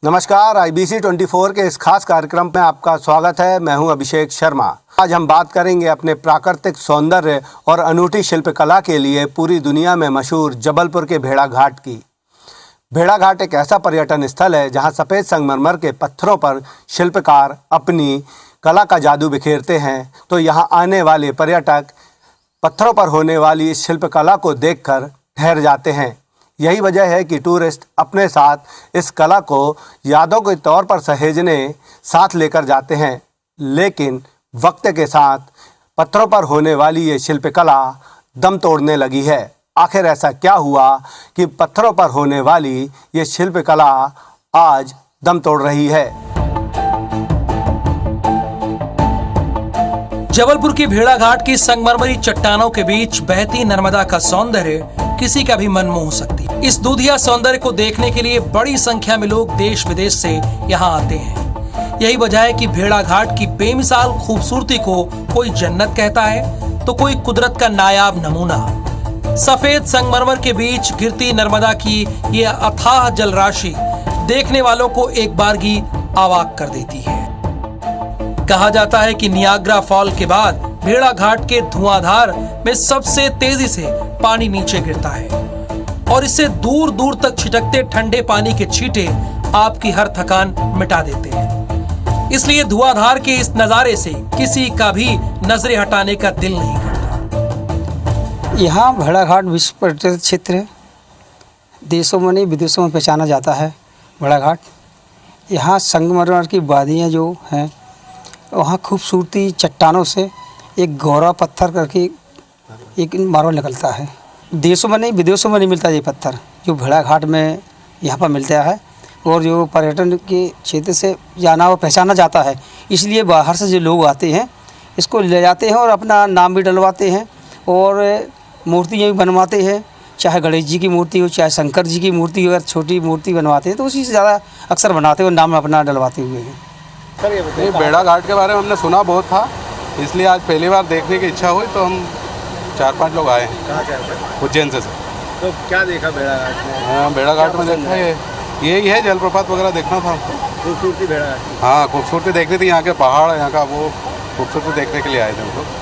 नमस्कार, IBC 24 के इस खास कार्यक्रम में आपका स्वागत है। मैं हूं अभिषेक शर्मा। आज हम बात करेंगे अपने प्राकृतिक सौंदर्य और अनूठी शिल्पकला के लिए पूरी दुनिया में मशहूर जबलपुर के भेड़ा घाट की। भेड़ा घाट एक ऐसा पर्यटन स्थल है जहां सफ़ेद संगमरमर के पत्थरों पर शिल्पकार अपनी कला का जादू बिखेरते हैं। तो यहां आने वाले पर्यटक पत्थरों पर होने वाली इस शिल्पकला को देखकर ठहर जाते हैं। यही वजह है कि टूरिस्ट अपने साथ इस कला को यादों के तौर पर सहेजने साथ लेकर जाते हैं। लेकिन वक्त के साथ पत्थरों पर होने वाली ये शिल्पकला दम तोड़ने लगी है। आखिर ऐसा क्या हुआ कि पत्थरों पर होने वाली ये शिल्पकला आज दम तोड़ रही है? जबलपुर की भेड़ा घाट की संगमरमरी चट्टानों के बीच बहती नर्मदा का सौंदर्य किसी का भी मन मोह सकती है। इस दूधिया सौंदर्य को देखने के लिए बड़ी संख्या में लोग देश विदेश से यहाँ आते हैं। यही वजह है कि भेड़ा घाट की बेमिसाल खूबसूरती को कोई जन्नत कहता है तो कोई कुदरत का नायाब नमूना। सफेद संगमरमर के बीच गिरती नर्मदा की ये अथाह जलराशि देखने वालों को एक बारगी अवाक कर देती है। कहा जाता है कि नियाग्रा फॉल के बाद भेड़ा घाट के धुआंधार में सबसे तेजी से पानी नीचे गिरता है और इससे दूर दूर तक छिटकते ठंडे पानी के छींटे आपकी हर थकान मिटा देते हैं। इसलिए धुआंधार के इस नजारे से किसी का भी नजरें हटाने का दिल नहीं करता। यहाँ भेड़ा घाट विश्व पर्यटन क्षेत्र है। देशों में नहीं विदेशों में पहचाना जाता है भेड़ा घाट। यहाँ संगमरमर की वादियाँ जो हैं वहाँ खूबसूरती चट्टानों से एक गौरा पत्थर करके एक मार्बल निकलता है। देशों में नहीं विदेशों में नहीं मिलता ये पत्थर, जो भेड़ा घाट में यहाँ पर मिलता है। और जो पर्यटन के क्षेत्र से जाना व पहचाना जाता है, इसलिए बाहर से जो लोग आते हैं इसको ले जाते हैं और अपना नाम भी डलवाते हैं और मूर्तियाँ भी बनवाते हैं। चाहे गणेश जी की मूर्ति हो, चाहे शंकर जी की मूर्ति हो, अगर छोटी मूर्ति बनवाते हैं तो उसी से ज़्यादा अक्सर बनाते हैं और नाम अपना डलवाते हुए हैं। ये भेड़ा घाट के बारे में हमने सुना बहुत था, इसलिए आज पहली बार देखने की इच्छा हुई तो हम 4-5 लोग आए हैं। कहाँ से आए थे? उज्जैन से। तो क्या देखा भेड़ा घाट में? हाँ, भेड़ा घाट में देखा यही है, जलप्रपात वगैरह देखना था। खूबसूरती भेड़ा घाट। हाँ, खूबसूरती देखनी थी, यहाँ के पहाड़, यहाँ का वो खूबसूरती देखने के लिए आए थे हम लोग।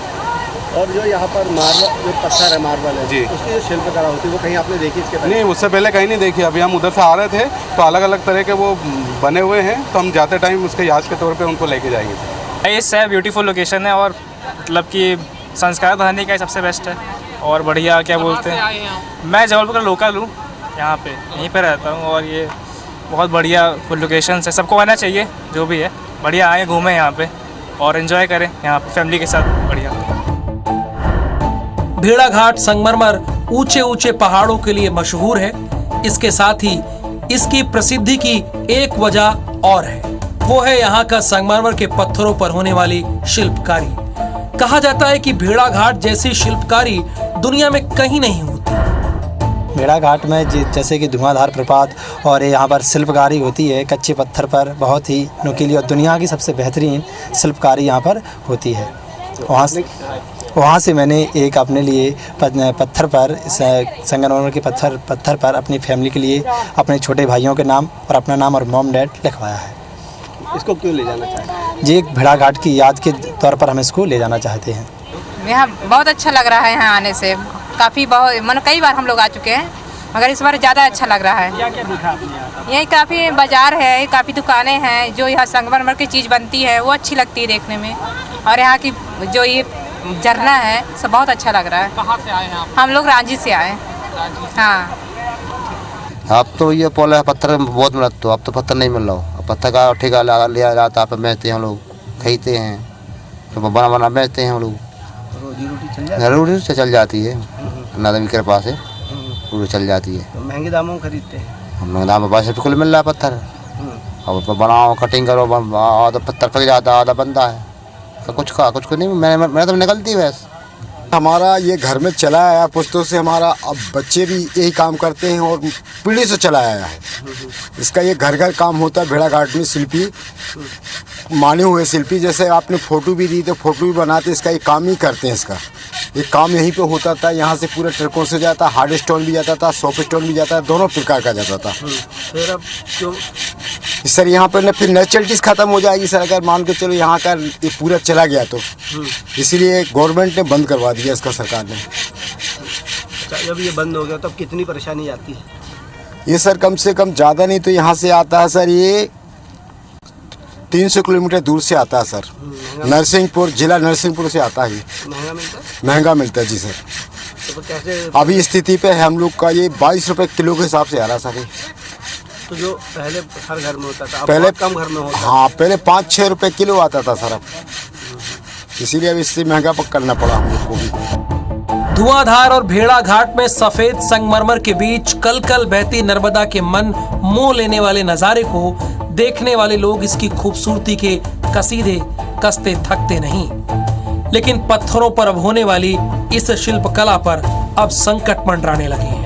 और जो यहाँ पर मार्बल जो पत्थर है, मार्बल है जी, उसकी जो शिल्पकला होती है वो कहीं आपने देखी इसके पहले? नहीं, उससे पहले कहीं नहीं देखी। अभी हम उधर से आ रहे थे तो अलग अलग तरह के वो बने हुए हैं, तो हम जाते टाइम उसके याद के तौर पर उनको लेके जाएंगे। ये ब्यूटीफुल लोकेशन है और मतलब कि संस्कार बढ़ाने का सबसे बेस्ट है और बढ़िया। क्या बोलते हैं, मैं जबलपुर का लोकल हूँ, यहाँ पे यहीं पे रहता हूँ और ये बहुत बढ़िया फुल लोकेशन है। सबको आना चाहिए, जो भी है बढ़िया आए घूमें यहाँ पे और एंजॉय करें यहाँ पे फैमिली के साथ। बढ़िया। भेड़ा घाट संगमरमर ऊंचे ऊंचे पहाड़ों के लिए मशहूर है। इसके साथ ही इसकी प्रसिद्धि की एक वजह और है, वो है यहाँ का संगमरमर के पत्थरों पर होने वाली शिल्पकारी। कहा जाता है कि भेड़ा घाट जैसी शिल्पकारी दुनिया में कहीं नहीं होती। भेड़ा घाट में जैसे कि धुआंधार प्रपात और यहाँ पर शिल्पकारी होती है कच्चे पत्थर पर, बहुत ही नुकीली और दुनिया की सबसे बेहतरीन शिल्पकारी यहाँ पर होती है। वहाँ से मैंने एक अपने लिए पत्थर पर संगमरमर के पत्थर पर अपनी फैमिली के लिए अपने छोटे भाइयों के नाम और अपना नाम और मॉम डैड लिखवाया है। इसको क्यों ले जाना चाहते हैं? जी, एक भेड़ा घाट की याद के तौर पर हम इसको ले जाना चाहते हैं। यहाँ बहुत अच्छा लग रहा है। यहाँ आने से काफ़ी कई बार हम लोग आ चुके हैं, मगर इस बार ज़्यादा अच्छा लग रहा है। क्या क्या दिखा आपने? यही काफ़ी बाजार है, काफ़ी दुकानें हैं, जो यहाँ संगमरमर की चीज़ बनती है वो अच्छी लगती है देखने में। और यहाँ की जो ये झरना है सब बहुत अच्छा लग रहा है। कहाँ से आए हैं आप? हम लोग रांची से आए। हाँ, अब तो ये पोल पत्थर बहुत मिलता, तो अब तो पत्थर नहीं मिल रहा। पत्थर का ठेका लिया जाता है, बेचते हैं हम लोग, खरीदते हैं, तो बना बेचते हैं हम लोग। रोजी से चल जाती है, नादमी के कृपा से पूरी चल जाती है। तो महंगे दामों में खरीदते हैं? हम दाम में 22 रुपये किलो मिल रहा है पत्थर। अब बनाओ, कटिंग करो, आधा पत्थर पक जाता है, आधा बनता है। तो कुछ नहीं, मैंने तो निकलती है वैसे। हमारा ये घर में चला आया पुश्तों से, हमारा अब बच्चे भी यही काम करते हैं और पीढ़ी से चला आया है। इसका ये घर घर काम होता है। भेड़ा घाट में शिल्पी माने हुए शिल्पी, जैसे आपने फ़ोटो भी दी तो फ़ोटो भी बनाते, इसका ये काम ही करते हैं। इसका ये काम यहीं पे होता था। यहाँ से पूरे ट्रकों से जाता, हार्ड स्टोन भी जाता था, सॉफ्ट स्टोन भी जाता था, दोनों प्रकार का जाता था। फिर अब क्यों सर यहाँ पर ना फिर नेचुरलिटीज खत्म हो जाएगी सर, अगर मान के चलो यहाँ का ये पूरा चला गया तो। इसीलिए गवर्नमेंट ने बंद करवा दिया इसका, सरकार ने। जब ये बंद हो गया तब कितनी परेशानी आती है? ये सर कम से कम ज़्यादा नहीं तो यहाँ से आता है सर, ये 300 किलोमीटर दूर से आता है सर। नरसिंहपुर, जिला नरसिंहपुर से आता है। महंगा मिलता है? महंगा मिलता है जी सर। तो कैसे अभी स्थिति पे है हम लोग का, ये 22 रुपये किलो के हिसाब से आ रहा सर। तो जो पहले हर घर में होता था, अब पहले बहुत कम घर में होता है। हाँ, पहले 5-6 रुपये किलो आता था सर, अब इसीलिए अब इससे महंगा करना पड़ा हम लोग को भी। धुआंधार और भेड़ा घाट में सफेद संगमरमर के बीच कल कल बहती नर्मदा के मन मोह लेने वाले नजारे को देखने वाले लोग इसकी खूबसूरती के कसीदे कसते थकते नहीं। लेकिन पत्थरों पर अब होने वाली इस शिल्प कला पर अब संकट मंडराने लगे हैं।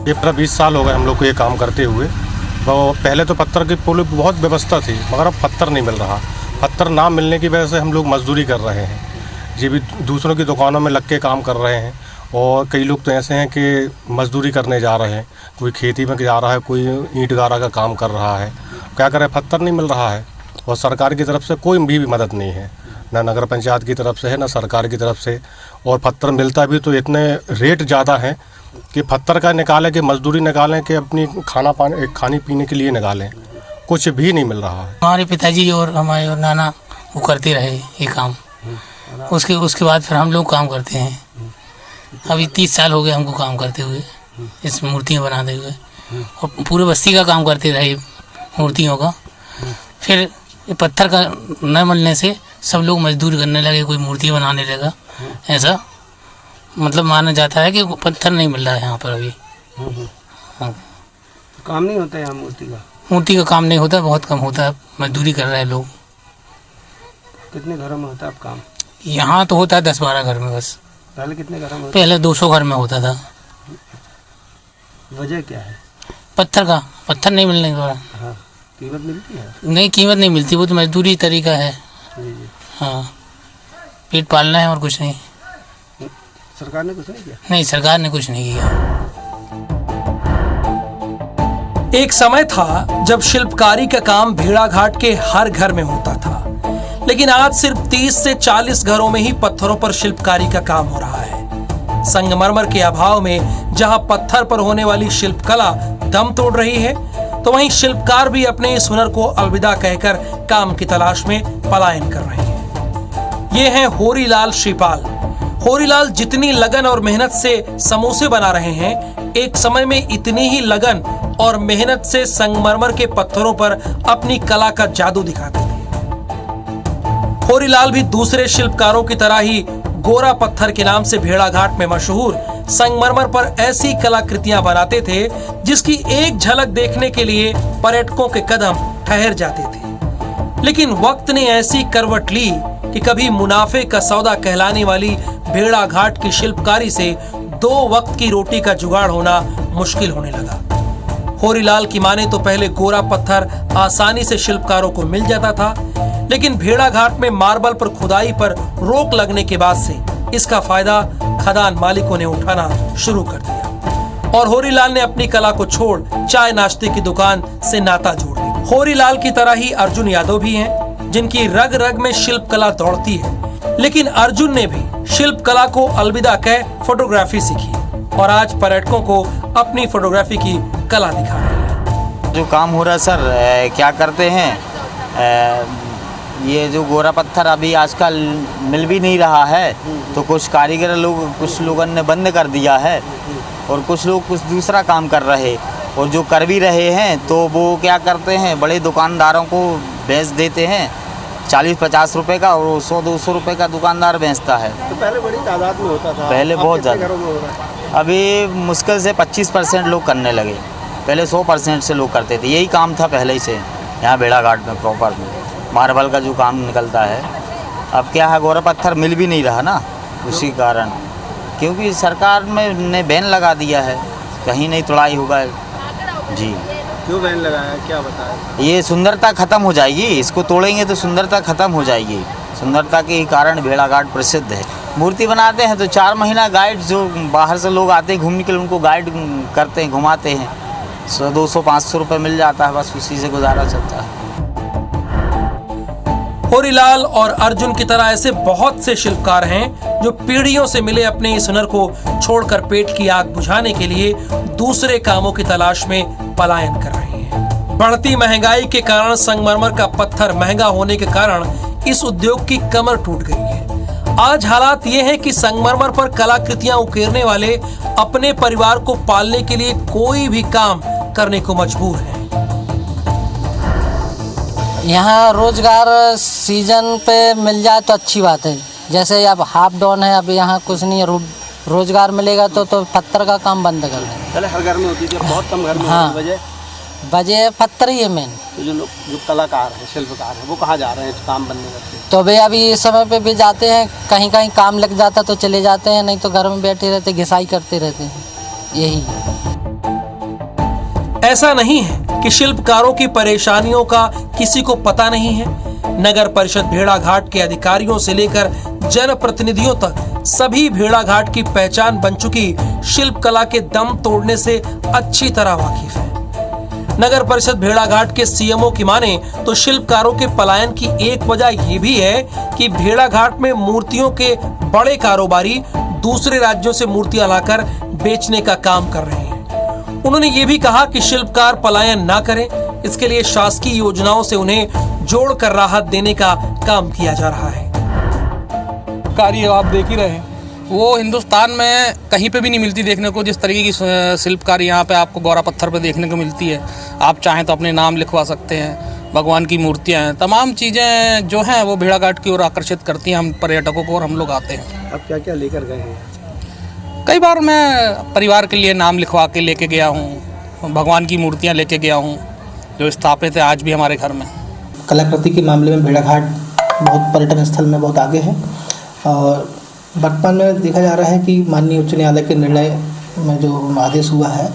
ये 20 साल हो गए हम लोग को ये काम करते हुए। तो पहले तो पत्थर की पुल बहुत व्यवस्था थी, मगर अब पत्थर नहीं मिल रहा। पत्थर ना मिलने की वजह से हम लोग मजदूरी कर रहे हैं, ये भी दूसरों की दुकानों में लग के काम कर रहे हैं। और कई लोग तो ऐसे हैं कि मजदूरी करने जा रहे हैं, कोई खेती में जा रहा है, कोई ईंट गारा का काम कर रहा है। क्या करें, पत्थर नहीं मिल रहा है। और सरकार की तरफ से कोई भी मदद नहीं है, ना नगर पंचायत की तरफ से है, ना सरकार की तरफ से। और पत्थर मिलता भी तो इतने रेट ज़्यादा हैं कि पत्थर का निकालें कि मजदूरी निकालें कि अपनी खाने पीने के लिए निकालें, कुछ भी नहीं मिल रहा है। हमारे पिताजी और हमारे और नाना वो करते रहे ये काम, उसके बाद फिर हम लोग काम करते हैं। अभी 30 साल हो गए हमको काम करते हुए, इस मूर्तियाँ बनाते हुए, और पूरे बस्ती का काम करते रहे मूर्तियों का। फिर ये पत्थर का न मिलने से सब लोग मजदूरी करने लगे, कोई मूर्ति बनाने लगा। ऐसा मतलब माना जाता है कि पत्थर नहीं मिल रहा है यहाँ पर अभी। हाँ, काम नहीं होता है यहाँ मूर्ति का? मूर्ति का काम नहीं होता, बहुत कम होता है, मजदूरी कर रहे हैं लोग। कितने घरों में होता है अब काम? यहाँ तो होता है 10-12 घर में बस। पहले कितने घरों में? पहले 200 घर में होता था। वजह क्या है? पत्थर नहीं मिलने का। हाँ, कीमत मिलती है? नहीं, कीमत नहीं मिलती, वो तो मजदूरी तरीका है। जी जी। हाँ, पेट पालना है और कुछ नहीं। सरकार ने कुछ नहीं किया? नहीं, सरकार ने कुछ नहीं किया। एक समय था जब शिल्पकारी का काम भेड़ाघाट के हर घर में होता था, लेकिन आज सिर्फ 30 से 40 घरों में ही पत्थरों पर शिल्पकारी का काम हो रहा है। संगमरमर के अभाव में जहां पत्थर पर होने वाली शिल्पकला दम तोड़ रही है, तो वहीं शिल्पकार भी अपने इस हुनर को अलविदा कहकर काम की तलाश में पलायन कर रहे हैं। ये हैं होरीलाल श्रीपाल। होरीलाल जितनी लगन और मेहनत से समोसे बना रहे हैं, एक समय में इतनी ही लगन और मेहनत से संगमरमर के पत्थरों पर अपनी कला का जादू दिखाते थे। होरीलाल भी दूसरे शिल्पकारों की तरह ही गोरा पत्थर के नाम से भेड़ाघाट में मशहूर संगमरमर पर ऐसी कलाकृतियां बनाते थे जिसकी एक झलक देखने के लिए पर्यटकों के कदम ठहर जाते थे। लेकिन वक्त ने ऐसी करवट ली कि कभी मुनाफे का सौदा कहलाने वाली भेड़ाघाट की शिल्पकारी से 2 वक्त की रोटी का जुगाड़ होना मुश्किल होने लगा। होरीलाल की माने तो पहले गोरा पत्थर आसानी से शिल्पकारों को मिल जाता था, लेकिन भेड़ाघाट में मार्बल पर खुदाई पर रोक लगने के बाद से इसका फायदा खदान मालिकों ने उठाना शुरू कर दिया और होरीलाल ने अपनी कला को छोड़ चाय नाश्ते की दुकान से नाता जोड़ दिया। होरीलाल की तरह ही अर्जुन यादव भी हैं, जिनकी रग रग में शिल्प कला दौड़ती है, लेकिन अर्जुन ने भी शिल्प कला को अलविदा कह फोटोग्राफी सीखी और आज पर्यटकों को अपनी फोटोग्राफी की कला दिखा रहे हैं। जो काम हो रहा है सर, क्या करते हैं, ये जो गोरा पत्थर अभी आजकल मिल भी नहीं रहा है, तो कुछ कारीगर लोग, कुछ लोगों ने बंद कर दिया है और कुछ लोग कुछ दूसरा काम कर रहे, और जो कर भी रहे हैं तो वो क्या करते हैं, बड़े दुकानदारों को बेच देते हैं 40-50 रुपए का, और 100-200 रुपए का दुकानदार बेचता है। तो पहले बड़ी तादाद में होता था, पहले बहुत ज़्यादा। घरों में हो रहा है? अभी मुश्किल से 25% लोग करने लगे, पहले 100% से लोग करते थे। यही काम था पहले ही से यहाँ भेड़ाघाट में प्रॉपर में, मार्बल का जो काम निकलता है। अब क्या है, गोरा पत्थर मिल भी नहीं रहा ना, उसी कारण, क्योंकि सरकार ने बैन लगा दिया है, कहीं नहीं तोड़ाई होगा जी। क्यों बैन लगाया, क्या बताया? ये सुंदरता ख़त्म हो जाएगी, इसको तोड़ेंगे तो सुंदरता ख़त्म हो जाएगी। सुंदरता के कारण भेड़ाघाट प्रसिद्ध है। मूर्ति बनाते हैं तो 4 महीना गाइड जो बाहर से लोग आते हैं घूमने के लिए उनको गाइड करते हैं, घुमाते हैं। 100-200-500 रुपये मिल जाता है, बस उसी से गुजारा चलता है। होरीलाल और अर्जुन की तरह ऐसे बहुत से शिल्पकार हैं जो पीढ़ियों से मिले अपने इस हुनर को छोड़कर पेट की आग बुझाने के लिए दूसरे कामों की तलाश में पलायन कर रहे हैं। बढ़ती महंगाई के कारण संगमरमर का पत्थर महंगा होने के कारण इस उद्योग की कमर टूट गई है। आज हालात ये हैं कि संगमरमर पर कलाकृतियां उकेरने वाले अपने परिवार को पालने के लिए कोई भी काम करने को मजबूर हैं। यहाँ रोजगार सीजन पे मिल जाए तो अच्छी बात है। जैसे अब हाफ डाउन है, अब यहाँ कुछ नहीं है, रोजगार मिलेगा तो पत्थर का काम बंद कर दें। पहले हर घर में होती थी, बहुत कम घर में हाँ, वजह पत्थर ही है मेन। तो जो कलाकार हैं, शिल्पकार हैं, वो कहाँ जा रहे हैं काम बनने करते? तो वे अभी इस समय पे भी जाते हैं, कहीं कहीं काम लग जाता तो चले जाते हैं, नहीं तो घर में बैठे रहते, घिसाई करते रहते हैं। यही है। ऐसा नहीं है कि शिल्पकारों की परेशानियों का किसी को पता नहीं है। नगर परिषद भेड़ाघाट के अधिकारियों से लेकर जनप्रतिनिधियों तक सभी भेड़ाघाट की पहचान बन चुकी शिल्पकला के दम तोड़ने से अच्छी तरह वाकिफ है। नगर परिषद भेड़ाघाट के सीएमओ की माने तो शिल्पकारों के पलायन की एक वजह ये भी है कि भेड़ाघाट में मूर्तियों के बड़े कारोबारी दूसरे राज्यों से मूर्तियां लाकर बेचने का काम कर रहे हैं। उन्होंने ये भी कहा कि शिल्पकार पलायन ना करें, इसके लिए शासकीय योजनाओं से उन्हें जोड़कर राहत देने का काम किया जा रहा है। कार्य आप देख ही रहे हैं, वो हिंदुस्तान में कहीं पे भी नहीं मिलती देखने को। जिस तरीके की शिल्पकारी यहाँ पे आपको गौरा पत्थर पे देखने को मिलती है। आप चाहें तो अपने नाम लिखवा सकते हैं, भगवान की मूर्तियाँ हैं, तमाम चीज़ें जो हैं वो भेड़ाघाट की ओर आकर्षित करती हैं हम पर्यटकों को, और हम लोग आते हैं। अब क्या क्या लेकर गए हैं? कई बार मैं परिवार के लिए नाम लिखवा के लेके गया हूँ, भगवान की मूर्तियाँ लेके गया हूँ जो स्थापित है आज भी हमारे घर में। कलाकृति के मामले में भेड़ाघाट बहुत पर्यटन स्थल में बहुत आगे है, और वर्तमान में देखा जा रहा है कि माननीय उच्च न्यायालय के निर्णय में जो आदेश हुआ है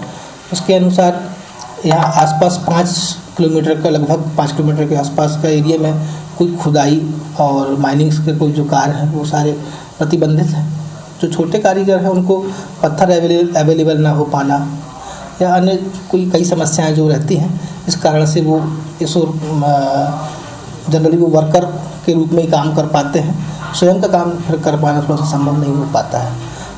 उसके अनुसार यहाँ आसपास 5 किलोमीटर का, लगभग 5 किलोमीटर के आसपास का एरिया में कोई खुदाई और माइनिंग्स के कोई जो कार्य हैं वो सारे प्रतिबंधित हैं। जो छोटे कारीगर हैं उनको पत्थर अवेलेबल ना हो पाना या अन्य कई समस्याएं जो रहती हैं, इस कारण से वो जनरली वो वर्कर के रूप में ही काम कर पाते हैं। स्वयं का काम फिर कर पाना थोड़ा सा संभव नहीं हो पाता है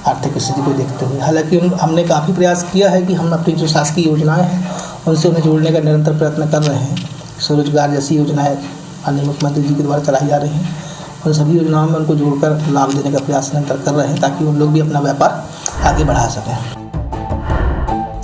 आर्थिक स्थिति को देखते हुए। हालांकि हमने काफ़ी प्रयास किया है कि हम अपनी जो शासकीय योजनाएं हैं उनसे उन्हें जोड़ने का निरंतर प्रयत्न कर रहे हैं। स्वरोजगार जैसी योजनाएं माननीय मुख्यमंत्री जी के द्वारा चलाई जा रही हैं, उन सभी योजनाओं में उनको जोड़कर लाभ देने का प्रयास निरंतर कर रहे हैं ताकि उन लोग भी अपना व्यापार आगे बढ़ा सकें।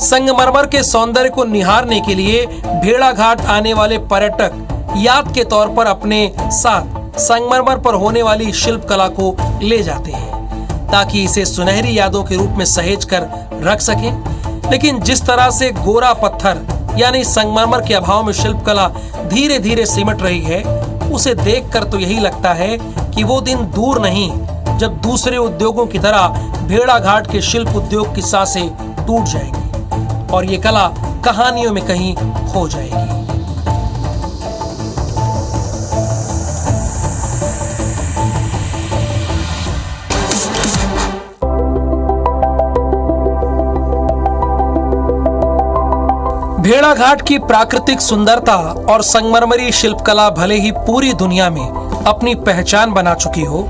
संगमरमर के सौंदर्य को निहारने के लिए भेड़ाघाट आने वाले पर्यटक याद के तौर पर अपने साथ संगमरमर पर होने वाली शिल्पकला को ले जाते हैं ताकि इसे सुनहरी यादों के रूप में सहेज कर रख सकें। लेकिन जिस तरह से गोरा पत्थर यानी संगमरमर के अभाव में शिल्पकला धीरे धीरे सिमट रही है, उसे देखकर तो यही लगता है कि वो दिन दूर नहीं जब दूसरे उद्योगों की तरह भेड़ाघाट के शिल्प उद्योग की सांसें टूट जाएंगी और ये कला कहानियों में कहीं खो जाएगी। भेड़ाघाट की प्राकृतिक सुंदरता और संगमरमरी शिल्पकला भले ही पूरी दुनिया में अपनी पहचान बना चुकी हो,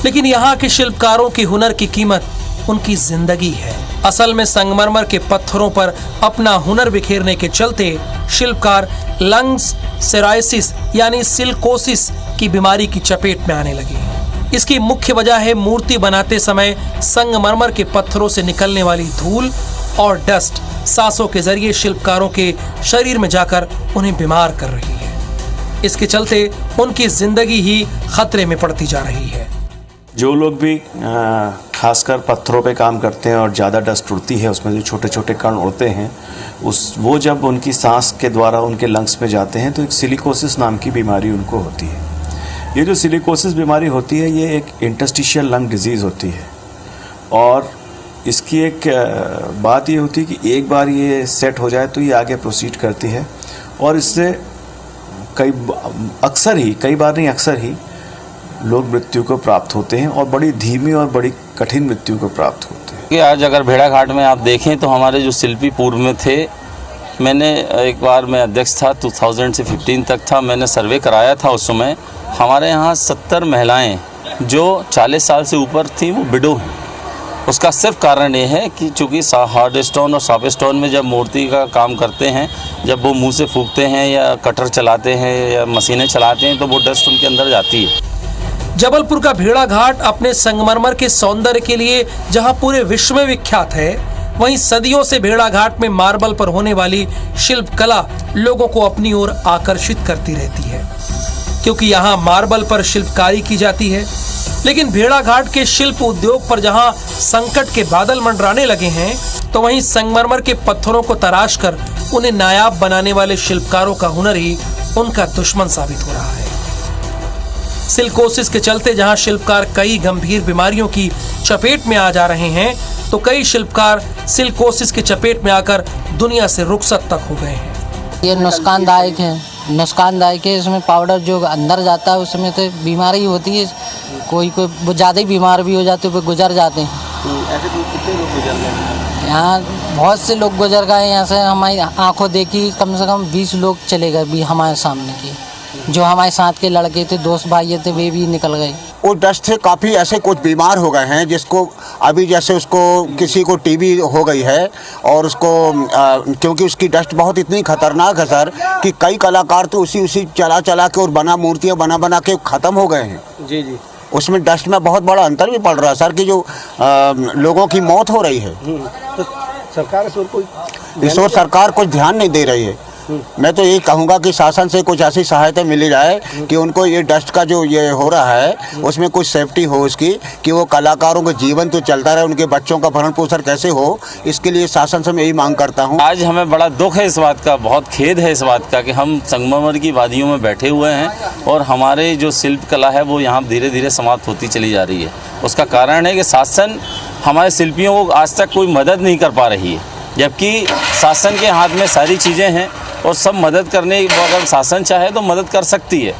लेकिन यहाँ के शिल्पकारों की हुनर की कीमत उनकी जिंदगी है। असल में संगमरमर के पत्थरों पर अपना हुनर बिखेरने के चलते शिल्पकार लंग्स सेराइसिस यानी सिलिकोसिस की बीमारी की चपेट में आने लगे। इसकी मुख्य वजह है मूर्ति बनाते समय संगमरमर के पत्थरों से निकलने वाली धूल और डस्ट सांसों के जरिए शिल्पकारों के शरीर में जाकर उन्हें बीमार कर रही है। इसके चलते उनकी जिंदगी ही खतरे में पड़ती जा रही है। जो लोग भी खासकर पत्थरों पे काम करते हैं और ज़्यादा डस्ट उड़ती है, उसमें जो छोटे छोटे कण उड़ते हैं, वो जब उनकी सांस के द्वारा उनके लंग्स में जाते हैं तो एक सिलिकोसिस नाम की बीमारी उनको होती है। ये जो सिलिकोसिस बीमारी होती है ये एक इंटरस्टिशियल लंग डिजीज़ होती है, और इसकी एक बात ये होती है कि एक बार ये सेट हो जाए तो ये आगे प्रोसीड करती है, और इससे कई बार नहीं अक्सर ही लोग मृत्यु को प्राप्त होते हैं और बड़ी धीमी और बड़ी कठिन मृत्यु को प्राप्त होते हैं। कि आज अगर भेड़ाघाट में आप देखें तो हमारे जो शिल्पी पूर्व में थे, मैंने एक बार मैं अध्यक्ष था 2000 से 15 तक था, मैंने सर्वे कराया था। उस समय हमारे यहाँ 70 महिलाएं जो 40 साल से ऊपर थी वो विडो हैं। उसका सिर्फ कारण ये है कि चूँकि हार्ड स्टोन और सॉफ्ट स्टोन में जब मूर्ति का काम करते हैं, जब वो मुंह से फूंकते हैं या कटर चलाते हैं या मशीनें चलाते हैं तो वो डस्ट उनके अंदर जाती है। जबलपुर का भेड़ाघाट अपने संगमरमर के सौंदर्य के लिए जहां पूरे विश्व में विख्यात है, वहीं सदियों से भेड़ाघाट में मार्बल पर होने वाली शिल्प कला लोगों को अपनी ओर आकर्षित करती रहती है, क्योंकि यहाँ मार्बल पर शिल्पकारी की जाती है। लेकिन भेड़ाघाट के शिल्प उद्योग पर जहाँ संकट के बादल मंडराने लगे हैं, तो वहीं संगमरमर के पत्थरों को तराश कर उन्हें नायाब बनाने वाले शिल्पकारों का हुनर ही उनका दुश्मन साबित हो रहा है। सिलिकोसिस के चलते जहां शिल्पकार कई गंभीर बीमारियों की चपेट में आ जा रहे हैं, तो कई शिल्पकार सिलिकोसिस की चपेट में आकर दुनिया से रुखसत तक हो गए हैं। ये नुकसानदायक है। इसमें पाउडर जो अंदर जाता है उसमें तो बीमारी होती है, कोई वो ज़्यादा ही बीमार भी हो जाते हैं, वो गुजर जाते हैं। ऐसे कितने लोग गुजर गए? यहाँ बहुत से लोग गुजर गए। यहाँ से हमारी आंखों देखी कम से कम 20 लोग चले गए भी हमारे सामने के, जो हमारे साथ के लड़के थे, दोस्त भाई थे, वे भी निकल गए। वो डस्ट से काफ़ी ऐसे कुछ बीमार हो गए हैं जिसको अभी जैसे उसको किसी को टीबी हो गई है और उसको क्योंकि उसकी डस्ट बहुत इतनी खतरनाक है सर कि कई कलाकार तो उसी चला के और मूर्तियाँ बना के ख़त्म हो गए हैं। जी जी। उसमें डस्ट में बहुत बड़ा अंतर भी पड़ रहा है सर कि जो लोगों की मौत हो रही है, तो सरकार कुछ ध्यान नहीं दे रही है। मैं तो यही कहूँगा कि शासन से कुछ ऐसी सहायता मिली जाए कि उनको ये डस्ट का जो ये हो रहा है उसमें कुछ सेफ्टी हो उसकी, कि वो कलाकारों का जीवन तो चलता रहे, उनके बच्चों का भरण पोषण कैसे हो, इसके लिए शासन से मैं यही मांग करता हूँ। आज हमें बड़ा दुख है इस बात का, बहुत खेद है इस बात का कि हम संगमरमर की वादियों में बैठे हुए हैं और हमारे जो शिल्प कला है वो यहाँ धीरे धीरे समाप्त होती चली जा रही है। उसका कारण है कि शासन हमारे शिल्पियों को आज तक कोई मदद नहीं कर पा रही है, जबकि शासन के हाथ में सारी चीज़ें हैं और सब मदद करने, अगर शासन चाहे तो मदद कर सकती है।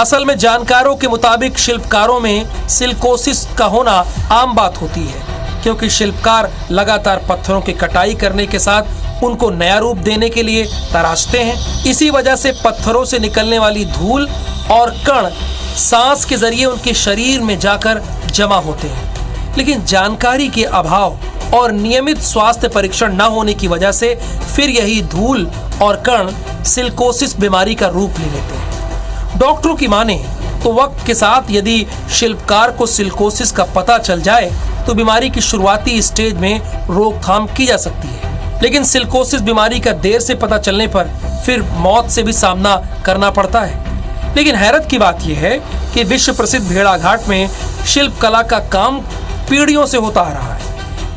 असल में जानकारों के मुताबिक शिल्पकारों में सिलिकोसिस का होना आम बात होती है, क्योंकि शिल्पकार लगातार पत्थरों की कटाई करने के साथ उनको नया रूप देने के लिए तराशते हैं। इसी वजह से पत्थरों से निकलने वाली धूल और कण सांस के जरिए उनके शरीर में जाकर जमा होते हैं। लेकिन जानकारी के अभाव और नियमित स्वास्थ्य परीक्षण न होने की वजह से फिर यही धूल और कण सिलिकोसिस बीमारी का रूप ले लेते हैं। डॉक्टरों की माने तो वक्त के साथ यदि शिल्पकार को सिलिकोसिस का पता चल जाए तो बीमारी की शुरुआती स्टेज में रोकथाम की जा सकती है, लेकिन सिलिकोसिस बीमारी का देर से पता चलने पर फिर मौत से भी सामना करना पड़ता है। लेकिन हैरत की बात यह है कि विश्व प्रसिद्ध भेड़ाघाट में शिल्प कला का काम पीढ़ियों से होता आ रहा है,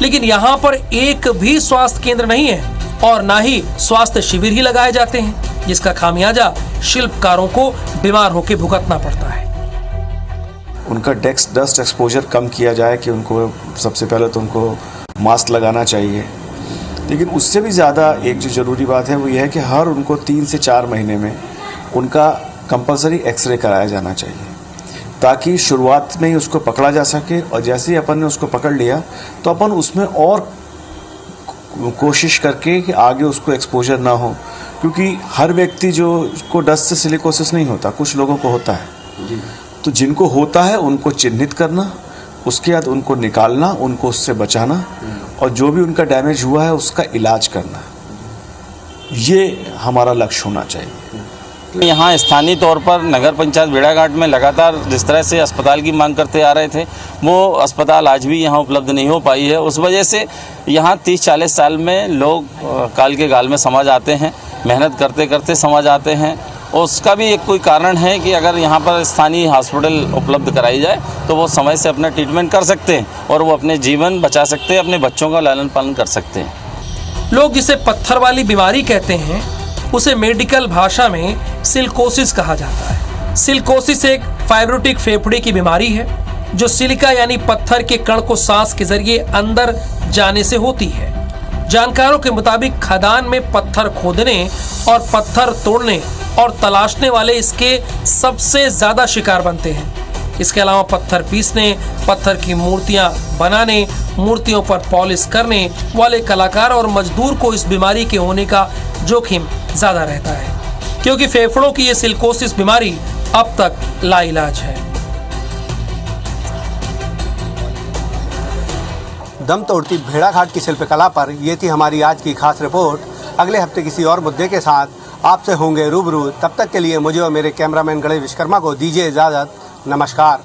लेकिन यहाँ पर एक भी स्वास्थ्य केंद्र नहीं है और ना ही स्वास्थ्य शिविर ही लगाए जाते हैं, जिसका खामियाजा शिल्पकारों को बीमार होकर भुगतना पड़ता है। उनका डस्ट एक्सपोजर कम किया जाए कि उनको सबसे पहले तो उनको मास्क लगाना चाहिए, लेकिन उससे भी ज़्यादा एक जो ज़रूरी बात है वो ये है कि हर उनको 3 से 4 महीने में उनका कंपलसरी एक्सरे कराया जाना चाहिए, ताकि शुरुआत में ही उसको पकड़ा जा सके और जैसे ही अपन ने उसको पकड़ लिया तो अपन उसमें और कोशिश करके कि आगे उसको एक्सपोजर ना हो, क्योंकि हर व्यक्ति जो को डस्ट से सिलिकोसिस नहीं होता, कुछ लोगों को होता है। तो जिनको होता है उनको चिन्हित करना, उसके बाद उनको निकालना, उनको उससे बचाना और जो भी उनका डैमेज हुआ है उसका इलाज करना, ये हमारा लक्ष्य होना चाहिए। यहाँ स्थानीय तौर पर नगर पंचायत भेड़ाघाट में लगातार जिस तरह से अस्पताल की मांग करते आ रहे थे, वो अस्पताल आज भी यहाँ उपलब्ध नहीं हो पाई है। उस वजह से यहाँ 30-40 साल में लोग काल के गाल में समा जाते हैं, मेहनत करते करते समा जाते हैं। और उसका भी एक कोई कारण है कि अगर यहाँ पर स्थानीय हॉस्पिटल उपलब्ध कराई जाए तो वो समय से अपना ट्रीटमेंट कर सकते हैं और वो अपने जीवन बचा सकते हैं, अपने बच्चों का लालन पालन कर सकते हैं। लोग जिसे पत्थर वाली बीमारी कहते हैं उसे मेडिकल भाषा में सिलिकोसिस कहा जाता है। सिलिकोसिस एक फाइब्रोटिक फेफड़े की बीमारी है जो सिलिका यानी पत्थर के कण को सांस के जरिए अंदर जाने से होती है। जानकारों के मुताबिक खदान में पत्थर खोदने और पत्थर तोड़ने और तलाशने वाले इसके सबसे ज्यादा शिकार बनते हैं। इसके अलावा पत्थर पीसने, पत्थर की मूर्तियां बनाने, मूर्तियों पर पॉलिश करने वाले कलाकार और मजदूर को इस बीमारी के होने का जोखिम ज्यादा रहता है, क्योंकि फेफड़ों की ये सिलिकोसिस बीमारी अब तक लाइलाज है। दम तोड़ती भेड़ाघाट की शिल्पकला पर ये थी हमारी आज की खास रिपोर्ट। अगले हफ्ते किसी और मुद्दे के साथ आपसे होंगे रूबरू। तब तक के लिए मुझे और मेरे कैमरामैन गणेश विश्वकर्मा को दीजिए इजाज़त। नमस्कार।